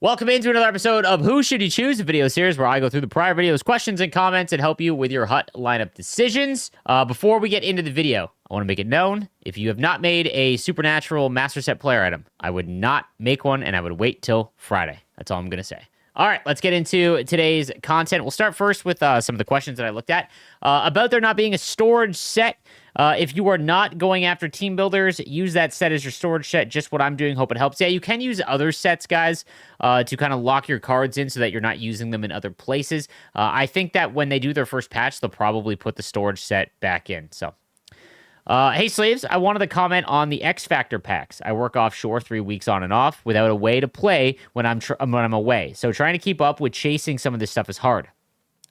Welcome into another episode of Who Should You Choose, a video series where I go through the prior videos, questions, and comments and help you with your hut lineup decisions. Before we get into the video, I want to make it known, if you have not made a Supernatural Master Set player item, I would not make one and I would wait till Friday. That's all I'm going to say. All right, let's get into today's content. We'll start first with some of the questions that I looked at. About there not being a storage set. If you are not going after team builders, use that set as your storage set. Just what I'm doing. Hope it helps. Yeah, you can use other sets, guys, to kind of lock your cards in so that you're not using them in other places. I think that when they do their first patch, they'll probably put the storage set back in. So, hey, slaves, I wanted to comment on the XFactor Packs. I work offshore 3 weeks on and off without a way to play when I'm away. So trying to keep up with chasing some of this stuff is hard.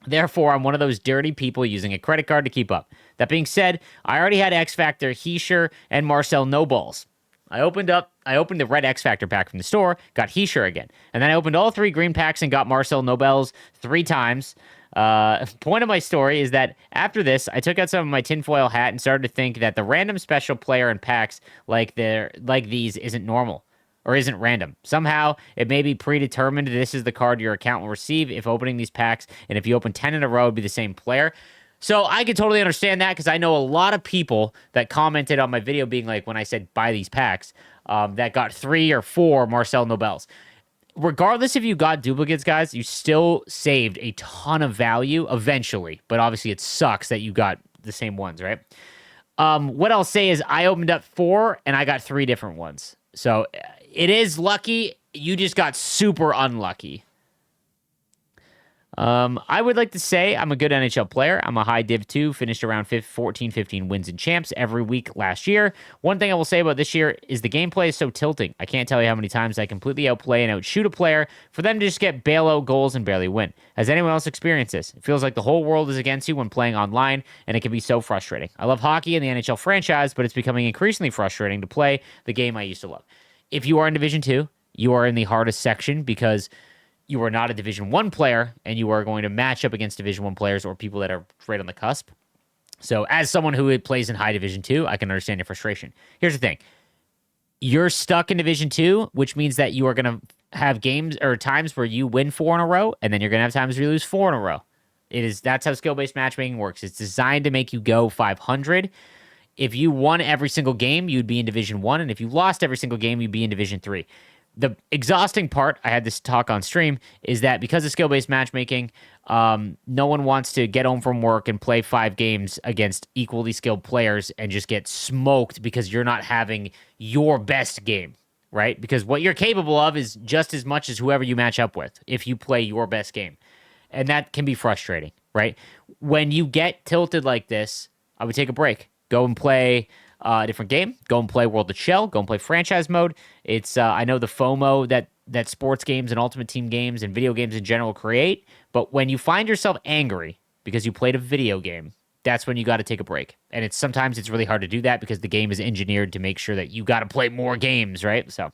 Therefore, I'm one of those dirty people using a credit card to keep up. That being said, I already had XFactor, Heisher, and Marcel No Balls. I opened the red XFactor pack from the store, got Heisher again. And then I opened all 3 green packs and got Marcel No Balls 3 times. Point of my story is that after this, I took out some of my tinfoil hat and started to think that the random special player in packs like these isn't normal. Or isn't random. Somehow, it may be predetermined this is the card your account will receive if opening these packs, and if you open 10 in a row, it'd be the same player. So I could totally understand that, because I know a lot of people that commented on my video being like, when I said buy these packs, that got 3 or 4 Marcel Nobels. Regardless if you got duplicates, guys, you still saved a ton of value eventually, but obviously it sucks that you got the same ones, right? What I'll say is I opened up 4, and I got 3 different ones. So it is lucky. You just got super unlucky. I would like to say I'm a good NHL player. I'm a high Div 2, finished around 14, 15 wins and champs every week last year. One thing I will say about this year is the gameplay is so tilting. I can't tell you how many times I completely outplay and outshoot a player for them to just get bailout goals and barely win. Has anyone else experienced this? It feels like the whole world is against you when playing online, and it can be so frustrating. I love hockey and the NHL franchise, but it's becoming increasingly frustrating to play the game I used to love. If you are in Division 2, you are in the hardest section because you are not a Division 1 player, and you are going to match up against Division 1 players or people that are right on the cusp. So as someone who plays in high Division 2, I can understand your frustration. Here's the thing. You're stuck in Division 2, which means that you are going to have games or times where you win 4 in a row, and then you're going to have times where you lose 4 in a row. That's how skill-based matchmaking works. It's designed to make you go 500. If you won every single game, you'd be in Division 1, and if you lost every single game, you'd be in Division 3. The exhausting part, I had this talk on stream, is that because of skill-based matchmaking, no one wants to get home from work and play 5 games against equally skilled players and just get smoked because you're not having your best game, right? Because what you're capable of is just as much as whoever you match up with if you play your best game. And that can be frustrating, right? When you get tilted like this, I would take a break. Go and play a different game. Go and play World of Shell. Go and play franchise mode. It's I know the FOMO that sports games and Ultimate Team games and video games in general create, but when you find yourself angry because you played a video game, that's when you got to take a break. And sometimes it's really hard to do that because the game is engineered to make sure that you got to play more games, right? So,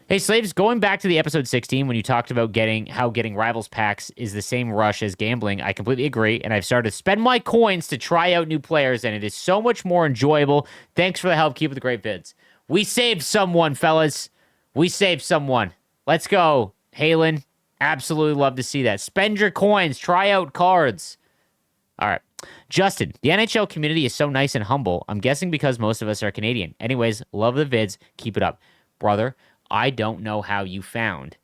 hey, slaves, going back to the episode 16 when you talked about getting Rivals packs is the same rush as gambling, I completely agree, and I've started to spend my coins to try out new players, and it is so much more enjoyable. Thanks for the help. Keep up the great vids. We saved someone, fellas. We saved someone. Let's go. Halen, absolutely love to see that. Spend your coins. Try out cards. All right. Justin, the NHL community is so nice and humble. I'm guessing because most of us are Canadian. Anyways, love the vids. Keep it up. Brother, I don't know how you found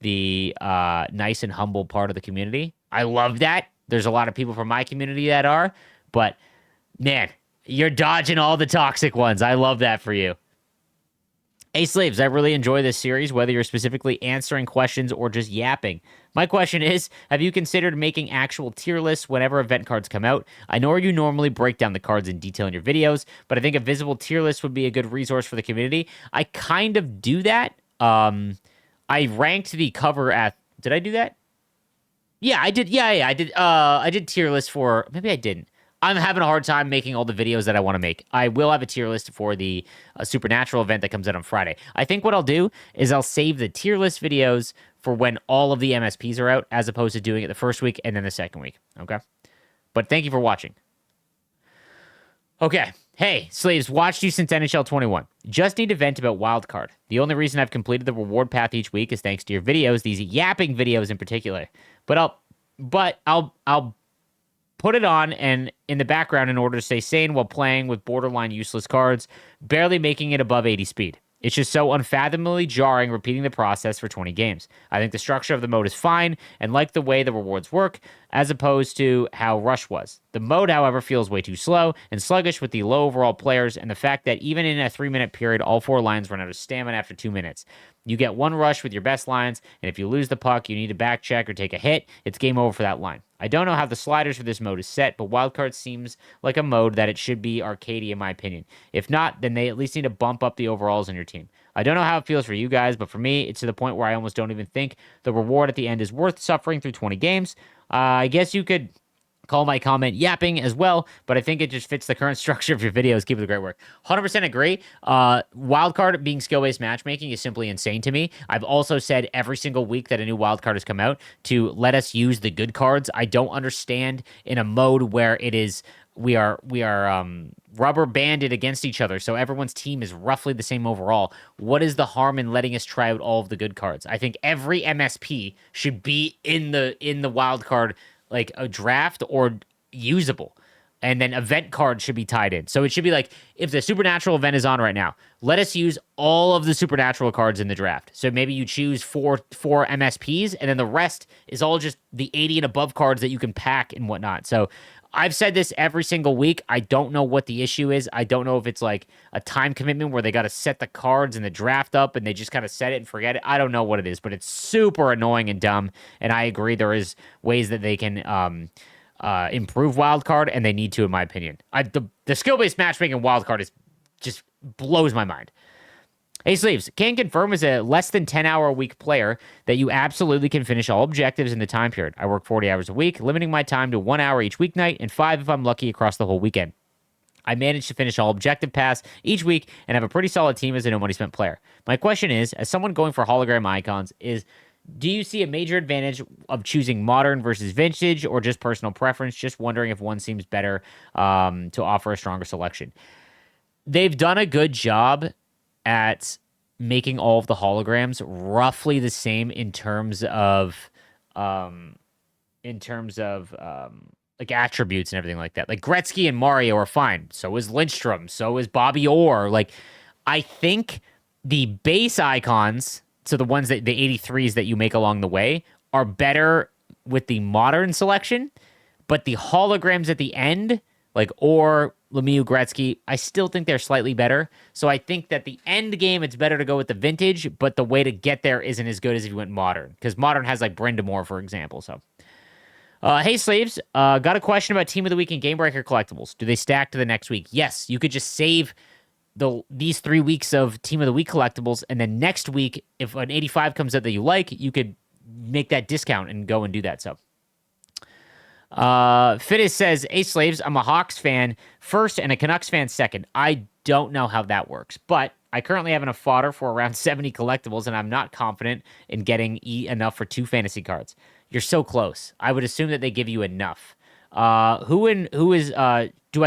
the nice and humble part of the community. I love that. There's a lot of people from my community that are, but man, you're dodging all the toxic ones. I love that for you. Hey, slaves, I really enjoy this series, whether you're specifically answering questions or just yapping. My question is, have you considered making actual tier lists whenever event cards come out? I know you normally break down the cards in detail in your videos, but I think a visible tier list would be a good resource for the community. I kind of do that. I ranked the cover at... Did I do that? Yeah, I did. Yeah, I did. I did tier lists for... Maybe I didn't. I'm having a hard time making all the videos that I want to make. I will have a tier list for the Supernatural event that comes out on Friday. I think what I'll do is I'll save the tier list videos for when all of the MSPs are out, as opposed to doing it the first week and then the second week, okay? But thank you for watching. Okay, Hey, slaves, watched you since NHL 21. Just need to vent about wildcard. The only reason I've completed the reward path each week is thanks to your videos, these yapping videos in particular. But I'll put it on and in the background in order to stay sane while playing with borderline useless cards, barely making it above 80 speed. It's just so unfathomably jarring repeating the process for 20 games. I think the structure of the mode is fine and like the way the rewards work, as opposed to how Rush was. The mode, however, feels way too slow and sluggish with the low overall players and the fact that even in a 3-minute period, all 4 lines run out of stamina after 2 minutes. You get one rush with your best lines, and if you lose the puck, you need to back check or take a hit, it's game over for that line. I don't know how the sliders for this mode is set, but Wildcard seems like a mode that it should be arcadey in my opinion. If not, then they at least need to bump up the overalls on your team. I don't know how it feels for you guys, but for me, it's to the point where I almost don't even think the reward at the end is worth suffering through 20 games. I guess you could call my comment yapping as well, but I think it just fits the current structure of your videos. Keep up the great work. 100% agree. Wildcard being skill-based matchmaking is simply insane to me. I've also said every single week that a new wildcard has come out to let us use the good cards. I don't understand in a mode where it is we are rubber banded against each other, so everyone's team is roughly the same overall. What is the harm in letting us try out all of the good cards? I think every MSP should be in the wild card, like a draft or usable. And then event cards should be tied in. So it should be like, if the supernatural event is on right now, let us use all of the supernatural cards in the draft. So maybe you choose four MSPs, and then the rest is all just the 80 and above cards that you can pack and whatnot. So I've said this every single week. I don't know what the issue is. I don't know if it's like a time commitment where they got to set the cards in the draft up and they just kind of set it and forget it. I don't know what it is, but it's super annoying and dumb. And I agree there is ways that they can improve wildcard, and they need to, in my opinion. The skill-based matchmaking wildcard is just blows my mind. Hey, Sleeves, can confirm as a less than 10-hour-a-week player that you absolutely can finish all objectives in the time period. I work 40 hours a week, limiting my time to 1 hour each weeknight and 5 if I'm lucky across the whole weekend. I managed to finish all objective paths each week and have a pretty solid team as a no-money-spent player. My question is, as someone going for hologram icons, do you see a major advantage of choosing modern versus vintage or just personal preference? Just wondering if one seems better to offer a stronger selection. They've done a good job at making all of the holograms roughly the same in terms of like attributes and everything like that. Like Gretzky and Mario are fine. So is Lindstrom. So is Bobby Orr. Like, I think the base icons, so the ones that the 83s that you make along the way, are better with the modern selection, but the holograms at the end, like Orr, Lemieux, Gretzky, I still think they're slightly better. So I think that the end game, it's better to go with the vintage, but the way to get there isn't as good as if you went modern, because modern has like Brindamore, for example. So, hey, Slaves, got a question about Team of the Week and Game Breaker collectibles. Do they stack to the next week? Yes, you could just save these 3 weeks of Team of the Week collectibles, and then next week, if an 85 comes out that you like, you could make that discount and go and do that. So, Fittis says, hey, Slaves, I'm a Hawks fan first and a Canucks fan second. I don't know how that works, but I currently have enough fodder for around 70 collectibles, and I'm not confident in getting enough for 2 fantasy cards. You're so close. I would assume that they give you enough. Do I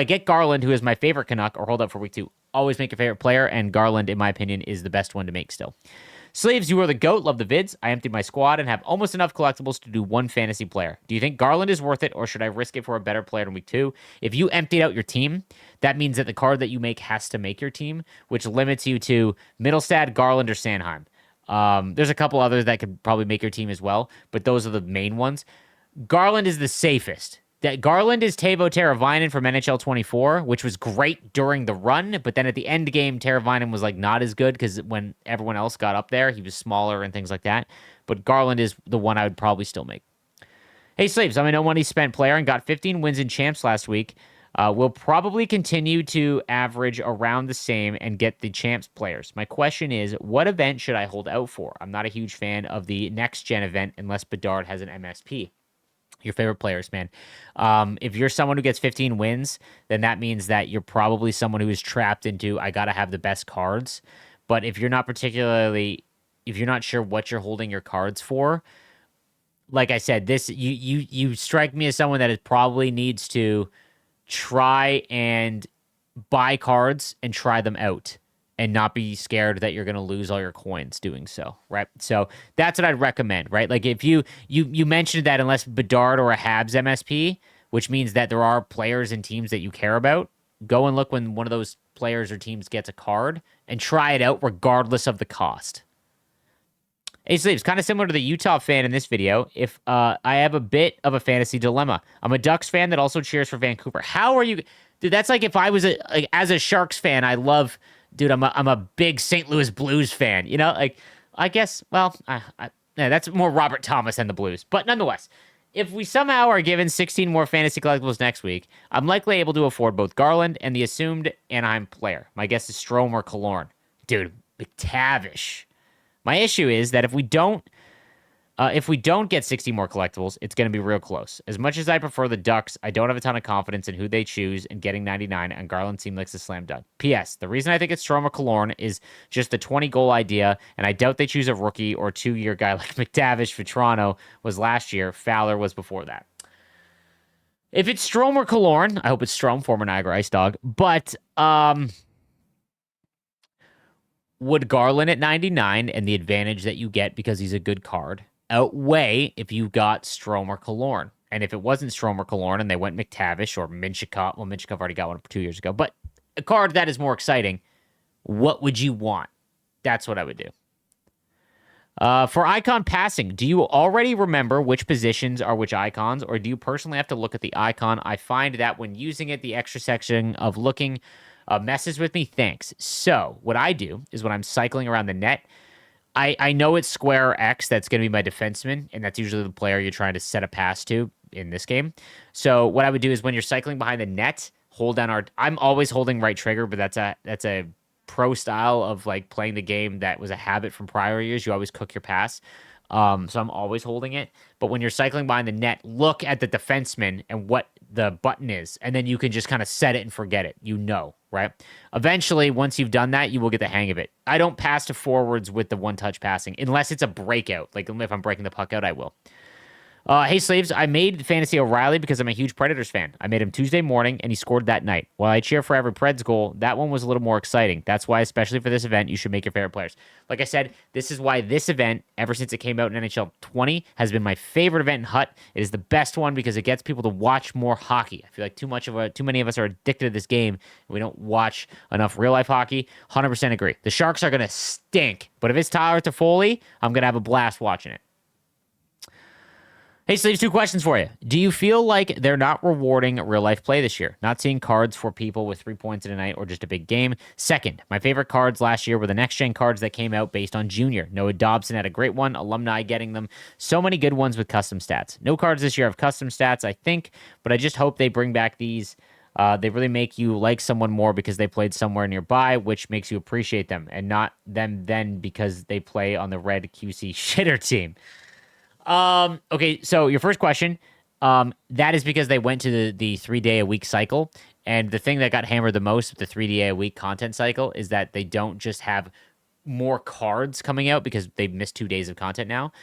get Garland, who is my favorite Canuck, or hold up for week 2? Always make your favorite player, and Garland, in my opinion, is the best one to make still. Slaves, you are the GOAT. Love the vids. I emptied my squad and have almost enough collectibles to do 1 fantasy player. Do you think Garland is worth it, or should I risk it for a better player in week 2? If you emptied out your team, that means that the card that you make has to make your team, which limits you to Mittelstadt, Garland, or Sanheim. There's a couple others that could probably make your team as well, but those are the main ones. Garland is the safest. That Garland is Teuvo Teravainen from NHL 24, which was great during the run, but then at the end game, Teravainen was like not as good because when everyone else got up there, he was smaller and things like that. But Garland is the one I would probably still make. Hey, Slaves, I'm a no money spent player and got 15 wins in champs last week. Will probably continue to average around the same and get the champs players. My question is, what event should I hold out for? I'm not a huge fan of the next gen event unless Bedard has an MSP. Your favorite players, man. If you're someone who gets 15 wins, then that means that you're probably someone who is trapped into, I got to have the best cards. But if you're not sure what you're holding your cards for, like I said, you strike me as someone that probably needs to try and buy cards and try them out and not be scared that you're going to lose all your coins doing so, right? So that's what I'd recommend, right? Like if you mentioned that unless Bedard or a Habs MSP, which means that there are players and teams that you care about, go and look when one of those players or teams gets a card and try it out regardless of the cost. Hey, Sleeves, kind of similar to the Utah fan in this video. If I have a bit of a fantasy dilemma, I'm a Ducks fan that also cheers for Vancouver. How are you, dude? That's like if I was as a Sharks fan, I love, dude. I'm a big St. Louis Blues fan. You know, like I guess. Well, yeah, that's more Robert Thomas than the Blues, but nonetheless. If we somehow are given 16 more fantasy collectibles next week, I'm likely able to afford both Garland and the assumed Anaheim player. My guess is Strome or Killorn. Dude, McTavish. My issue is that if we don't get 60 more collectibles, it's going to be real close. As much as I prefer the Ducks, I don't have a ton of confidence in who they choose, and getting 99 and Garland seemed like a slam dunk. P.S. The reason I think it's Strome or Killorn is just the 20-goal idea, and I doubt they choose a rookie or 2-year guy like McTavish for Toronto was last year. Fowler was before that. If it's Strome or Killorn, I hope it's Strome, former Niagara Ice Dog, but would Garland at 99 and the advantage that you get because he's a good card outweigh if you got Strome or Killorn? And if it wasn't Strome or Killorn and they went McTavish or Minchikov, well, Minchikov already got one 2 years ago, but a card that is more exciting, what would you want? That's what I would do. For icon passing, do you already remember which positions are which icons, or do you personally have to look at the icon? I find that when using it, the extra section of looking messes with me. Thanks. So what I do is when I'm cycling around the net, I know it's square X that's going to be my defenseman, and that's usually the player you're trying to set a pass to in this game. So what I would do is when you're cycling behind the net, hold down our. I'm always holding right trigger, but that's a pro style of like playing the game that was a habit from prior years. You always cook your pass. So I'm always holding it. But when you're cycling behind the net, look at the defenseman and what the button is, and then you can just kind of set it and forget it. You know, right? Eventually, once you've done that, you will get the hang of it. I don't pass to forwards with the one-touch passing unless it's a breakout. Like if I'm breaking the puck out, I will. Hey, Slaves, I made Fantasy O'Reilly because I'm a huge Predators fan. I made him Tuesday morning, and he scored that night. While I cheer for every Preds goal, that one was a little more exciting. That's why, especially for this event, you should make your favorite players. Like I said, this is why this event, ever since it came out in NHL 20, has been my favorite event in Hut. It is the best one because it gets people to watch more hockey. I feel like too many of us are addicted to this game, and we don't watch enough real-life hockey. 100% agree. The Sharks are going to stink, but if it's Tyler Toffoli, I'm going to have a blast watching it. Hey, Sleeves, 2 questions for you. Do you feel like they're not rewarding real-life play this year? Not seeing cards for people with 3 points in a night or just a big game? Second, my favorite cards last year were the next-gen cards that came out based on Junior. Noah Dobson had a great one, alumni getting them. So many good ones with custom stats. No cards this year have custom stats, I think, but I just hope they bring back these. They really make you like someone more because they played somewhere nearby, which makes you appreciate them, and not them then because they play on the red QC shitter team. Okay, so your first question, that is because they went to the 3-day-a-week cycle, and the thing that got hammered the most with the 3-day-a-week content cycle is that they don't just have more cards coming out because they've missed 2 days of content now.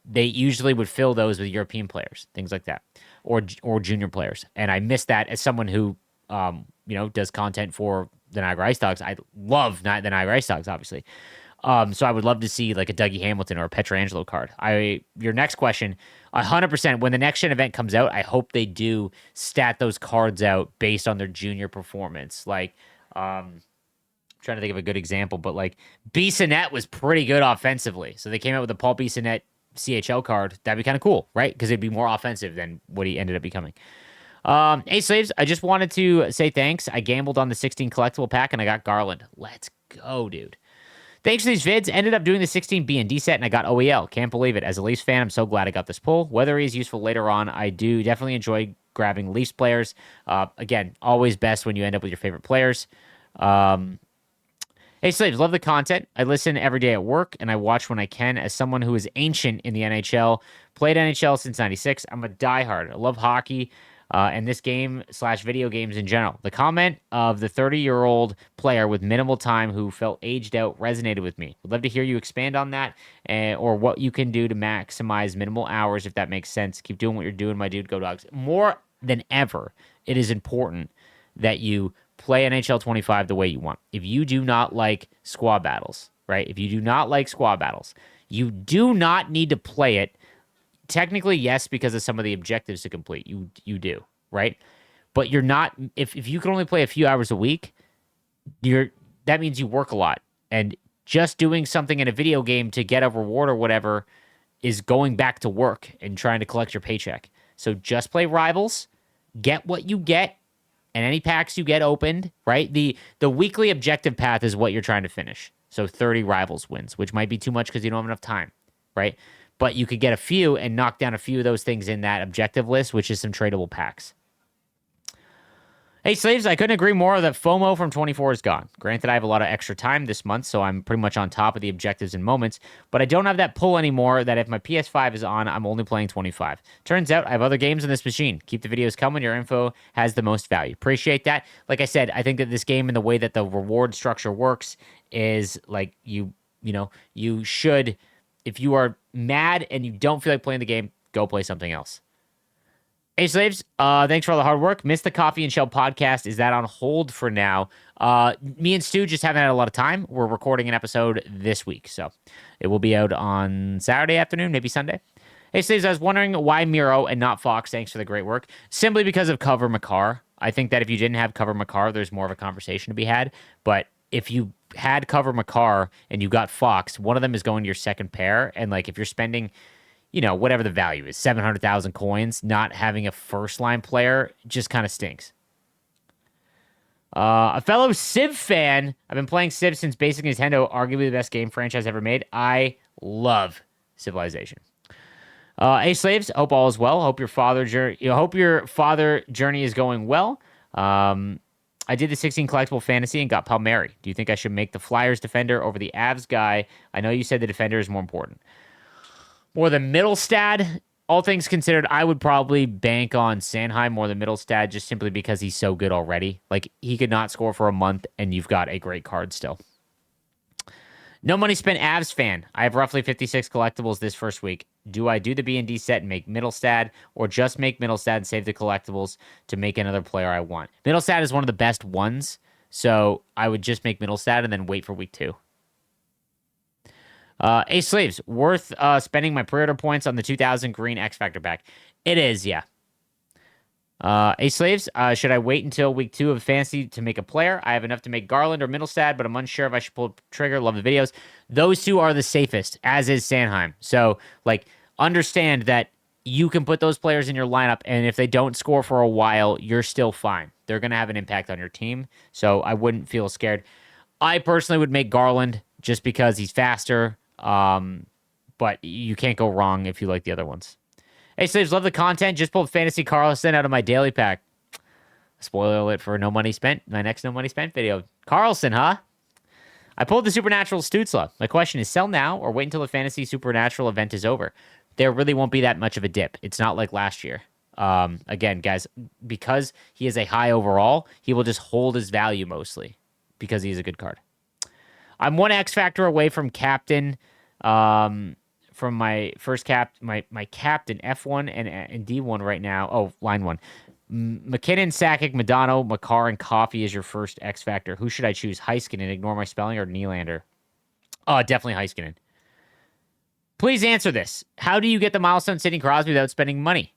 They usually would fill those with European players, things like that, or junior players, and I miss that as someone who, does content for the Niagara Ice Dogs. I love the Niagara Ice Dogs, obviously. So I would love to see like a Dougie Hamilton or a Pietrangelo card. Your next question, 100%. When the next gen event comes out, I hope they do stat those cards out based on their junior performance. Like, trying to think of a good example, but like Bissonnette was pretty good offensively, so they came out with a Paul Bissonnette CHL card. That'd be kind of cool, right? Because it'd be more offensive than what he ended up becoming. Hey, Slaves, I just wanted to say thanks. I gambled on the 16 collectible pack and I got Garland. Let's go, dude. Thanks for these vids. Ended up doing the 16 B&D set, and I got OEL. Can't believe it. As a Leafs fan, I'm so glad I got this pull. Whether he's useful later on, I do definitely enjoy grabbing Leafs players. Again, always best when you end up with your favorite players. Hey, Slaves, love the content. I listen every day at work, and I watch when I can. As someone who is ancient in the NHL, played NHL since 96, I'm a diehard. I love hockey. And this game/video games in general. The comment of the 30-year-old player with minimal time who felt aged out resonated with me. Would love to hear you expand on that, or what you can do to maximize minimal hours, if that makes sense. Keep doing what you're doing, my dude. Go Dogs. More than ever, it is important that you play NHL 25 the way you want. If you do not like squad battles, right? If you do not like squad battles, you do not need to play it. Technically, yes, because of some of the objectives to complete. You do, right? But you're not, if you can only play a few hours a week, that means you work a lot. And just doing something in a video game to get a reward or whatever is going back to work and trying to collect your paycheck. So just play Rivals, get what you get, and any packs you get opened, right? The weekly objective path is what you're trying to finish. So 30 Rivals wins, which might be too much because you don't have enough time, right? But you could get a few and knock down a few of those things in that objective list, which is some tradable packs. Hey, Slaves, I couldn't agree more that FOMO from 24 is gone. Granted, I have a lot of extra time this month, so I'm pretty much on top of the objectives and moments, but I don't have that pull anymore that if my PS5 is on, I'm only playing 25. Turns out I have other games in this machine. Keep the videos coming. Your info has the most value. Appreciate that. Like I said, I think that this game and the way that the reward structure works is like you should, if you are mad and you don't feel like playing the game, go play something else. Hey, Slaves, thanks for all the hard work. Missed the Coffee and Shell podcast. Is that on hold for now? Me and Stu just haven't had a lot of time. We're recording an episode this week, so it will be out on Saturday afternoon, maybe Sunday. Hey, Slaves, I was wondering why Miro and not Fox. Thanks for the great work. Simply because of Cover Makar. I think that if you didn't have Cover Makar, there's more of a conversation to be had. But if you had Cover Makar and you got Fox, one of them is going to your second pair. And like if you're spending, whatever the value is, 700,000 coins, not having a first-line player just kind of stinks. A fellow Civ fan, I've been playing Civ since Basic Nintendo, arguably the best game franchise ever made. I love Civilization. Hey, Slaves, hope all is well. Hope your father journey is going well. I did the 16 collectible fantasy and got Palmieri. Do you think I should make the Flyers defender over the Avs guy? I know you said the defender is more important. More than Middlestad, all things considered, I would probably bank on Sanheim more than Middlestad just simply because he's so good already. Like, he could not score for a month, and you've got a great card still. No money spent Avs fan. I have roughly 56 collectibles this first week. Do I do the B&D set and make Middlestad, or just make Middlestad and save the collectibles to make another player I want? Middlestad is one of the best ones, so I would just make Middlestad and then wait for week 2. Hey, Slaves, worth spending my pre-order points on the 2000 green XFactor pack? It is, yeah. Hey, Slaves, should I wait until week 2 of Fantasy to make a player? I have enough to make Garland or Middlestad, but I'm unsure if I should pull the trigger. Love the videos. Those two are the safest, as is Sanheim. So, understand that you can put those players in your lineup, and if they don't score for a while, you're still fine. They're going to have an impact on your team, so I wouldn't feel scared. I personally would make Garland just because he's faster. But you can't go wrong if you like the other ones. Hey, Slaves, love the content. Just pulled Fantasy Carlson out of my daily pack. Spoiler alert for No Money Spent. My next No Money Spent video. Carlson, huh? I pulled the Supernatural Stutzla. My question is, sell now or wait until the Fantasy Supernatural event is over? There really won't be that much of a dip. It's not like last year. Again, guys, because he is a high overall, he will just hold his value mostly because he's a good card. I'm one X Factor away from captain, from my first my captain F1 and D1 right now. Oh, line 1. McKinnon, Sakic, Madonna, Makar, and Coffee is your first X Factor. Who should I choose? Heiskanen, ignore my spelling, or Nylander? Oh, definitely Heiskanen. Please answer this. How do you get the milestone Sidney Crosby without spending money?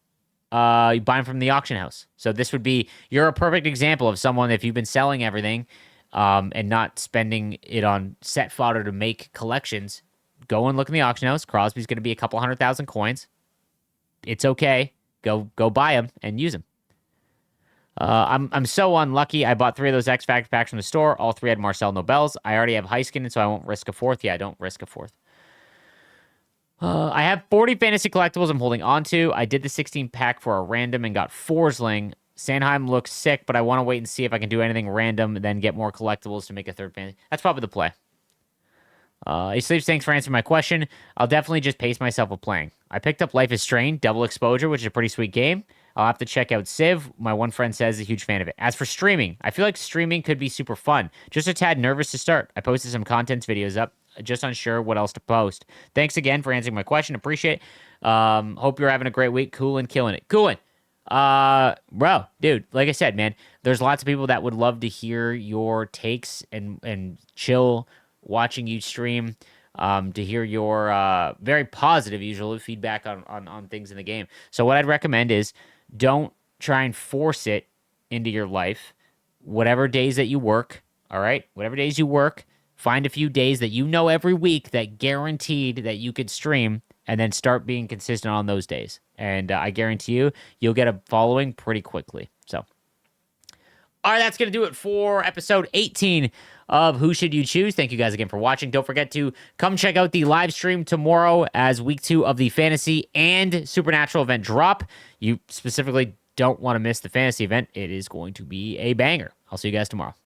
You buy him from the auction house. So this would be, you're a perfect example of someone, if you've been selling everything, and not spending it on set fodder to make collections, go and look in the auction house. Crosby's going to be a couple 100,000 coins. It's okay. Go buy them and use them. I'm so unlucky. I bought 3 of those XFactor packs from the store. All 3 had Marcel Nobels. I already have Heiskanen, so I won't risk a 4th. Yeah, I don't risk a 4th. I have 40 fantasy collectibles I'm holding on to. I did the 16 pack for a random and got Forsling. Sanheim looks sick, but I want to wait and see if I can do anything random, then get more collectibles to make a 3rd fantasy. That's probably the play. Hey, Sleeps, thanks for answering my question. I'll definitely just pace myself with playing. I picked up Life is Strange, double exposure, which is a pretty sweet game. I'll have to check out Civ. My one friend says he's a huge fan of it. As for streaming, I feel like streaming could be super fun. Just a tad nervous to start. I posted some contents videos up, just unsure what else to post. Thanks again for answering my question. Appreciate it. Hope you're having a great week. Coolin', killing it. Coolin'. Bro, dude, like I said, man, there's lots of people that would love to hear your takes and chill watching you stream. To hear your very positive, usually feedback on things in the game. So what I'd recommend is don't try and force it into your life. Whatever days that you work, all right, whatever days you work, find a few days that you know every week that guaranteed that you could stream, and then start being consistent on those days. And I guarantee you, you'll get a following pretty quickly. So, all right, that's going to do it for episode 18 of Who Should You Choose. Thank you guys again for watching. Don't forget to come check out the live stream tomorrow as week 2 of the fantasy and supernatural event drop. You specifically don't want to miss the fantasy event. It is going to be a banger. I'll see you guys tomorrow.